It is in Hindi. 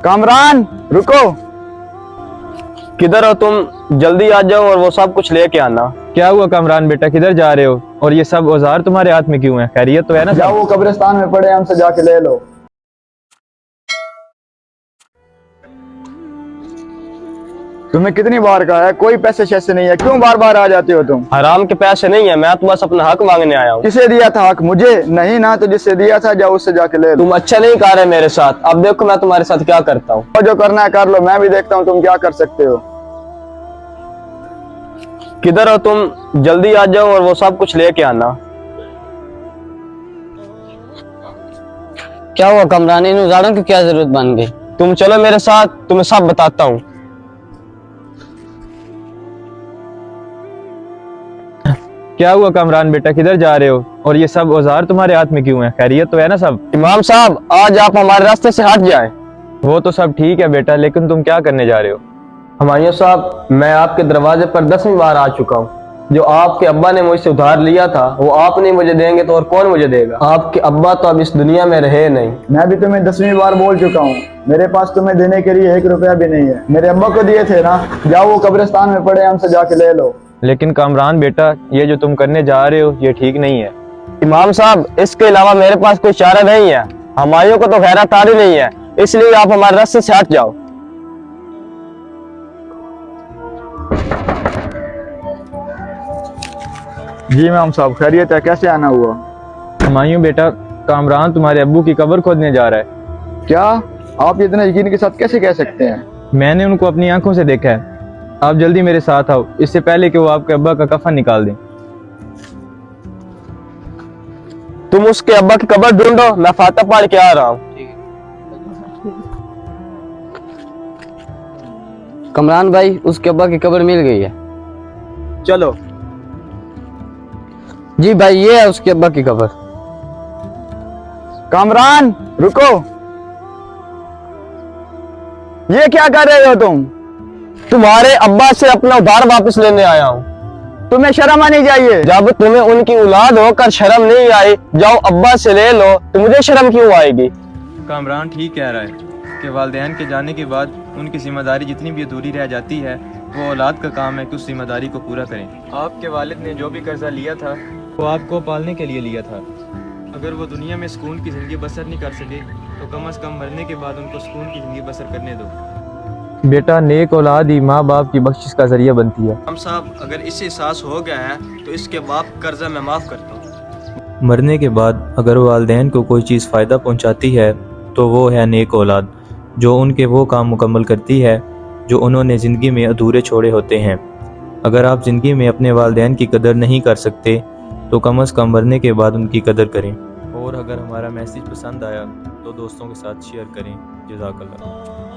कामरान रुको। किधर हो तुम? जल्दी आ जाओ और वो सब कुछ लेके आना। क्या हुआ कामरान बेटा, किधर जा रहे हो? और ये सब औजार तुम्हारे हाथ में क्यों है? खैरियत तो है ना जाओ सब? वो कब्रिस्तान में पड़े, हमसे जाके ले लो। तुम्हें कितनी बार कहा है, कोई पैसे शैसे नहीं है, क्यों बार बार आ जाते हो तुम? हराम के पैसे नहीं है, मैं तो बस अपना हक मांगने आया हूँ। किसे दिया था हक? मुझे नहीं ना, तो जिससे दिया था जाओ उससे जाके ले लो। तुम अच्छा नहीं कर रहे मेरे साथ, अब देखो मैं तुम्हारे साथ क्या करता हूँ। जो करना है कर लो, मैं भी देखता हूँ तुम क्या कर सकते हो। किधर हो तुम? जल्दी आ जाओ और वो सब कुछ लेके आना। क्या हुआ कमरान, इन उजाड़ों की क्या जरूरत बन गई? तुम चलो मेरे साथ, तुम्हें सब बताता हूँ। क्या हुआ कामरान बेटा, किधर जा रहे हो? और ये सब औजार तुम्हारे हाथ में क्यों है? खैरियत तो है ना सब? इमाम साहब, आज आप हमारे रास्ते से हट जाएं। वो तो सब ठीक है बेटा, लेकिन तुम क्या करने जा रहे हो? हुमायूं साहब, मैं आपके दरवाजे पर 10वीं बार आ चुका हूँ। जो आपके अब्बा ने मुझसे उधार लिया था वो आप नहीं मुझे देंगे तो और कौन मुझे देगा? आपके अब्बा तो अब इस दुनिया में रहे नहीं। मैं भी तुम्हें 10वीं बार बोल चुका हूँ, मेरे पास तुम्हें देने के लिए 1 रुपया भी नहीं है। मेरे अब्बा को दिए थे ना, जाओ वो कब्रिस्तान में पड़े, हमसे जाके ले लो। लेकिन कामरान बेटा, ये जो तुम करने जा रहे हो ये ठीक नहीं है। इमाम साहब, इसके अलावा मेरे पास कोई चारा नहीं है। हुमायूं को तो गैरतारी नहीं है, इसलिए आप हमारे रास्ते से हट जाओ। जी इमाम साहब, खैरियत है, कैसे आना हुआ? हुमायूं बेटा, कामरान तुम्हारे अब्बू की कब्र खोदने जा रहा है। क्या आप इतने यकीन के साथ कैसे कह सकते हैं? मैंने उनको अपनी आंखों से देखा है। आप जल्दी मेरे साथ आओ, इससे पहले कि वो आपके अब्बा का कफन निकाल दें। तुम उसके अब्बा की कब्र ढूंढो, मैं फातह पढ़ के आ रहा हूँ। कमरान भाई, उसके अब्बा की कब्र मिल गई है। चलो। जी भाई, ये है उसके अब्बा की कब्र। कामरान रुको। ये क्या कर रहे हो तुम? तुम्हारे अब्बा से अपना उधार वापस लेने आया हूँ। तुम्हें शर्म आनी चाहिए। जब तुम्हें उनकी औलाद होकर शर्म नहीं आई, जाओ अब्बा से ले लो, तो मुझे शर्म क्यों आएगी? कामरान ठीक कह रहा है कि वालिदैन के जाने के बाद उनकी जिम्मेदारी जितनी भी अधूरी रह जाती है, वो औलाद का काम है कि उस जिम्मेदारी को पूरा करें। आपके वालिद ने जो भी कर्जा लिया था वो आपको पालने के लिए लिया था। अगर वो दुनिया में सुकून की ज़िंदगी बसर नहीं कर सके तो कम से कम मरने के बाद उनको सुकून की ज़िंदगी बसर करने दो। बेटा, नेक औलाद ही माँ बाप की बख्शिश का जरिया बनती है। हम साहब, अगर इसे एहसास हो गया है तो इसके बाप कर्जा मैं माफ करता हूँ। मरने के बाद अगर वालिदैन को कोई चीज़ फ़ायदा पहुंचाती है तो वो है नेक औलाद, जो उनके वो काम मुकम्मल करती है जो उन्होंने ज़िंदगी में अधूरे छोड़े होते हैं। अगर आप ज़िंदगी में अपने वालिदैन की कदर नहीं कर सकते तो कम से कम मरने के बाद उनकी कदर करें। और अगर हमारा मैसेज पसंद आया तो दोस्तों के साथ शेयर करें। जज़ाकल्लाह।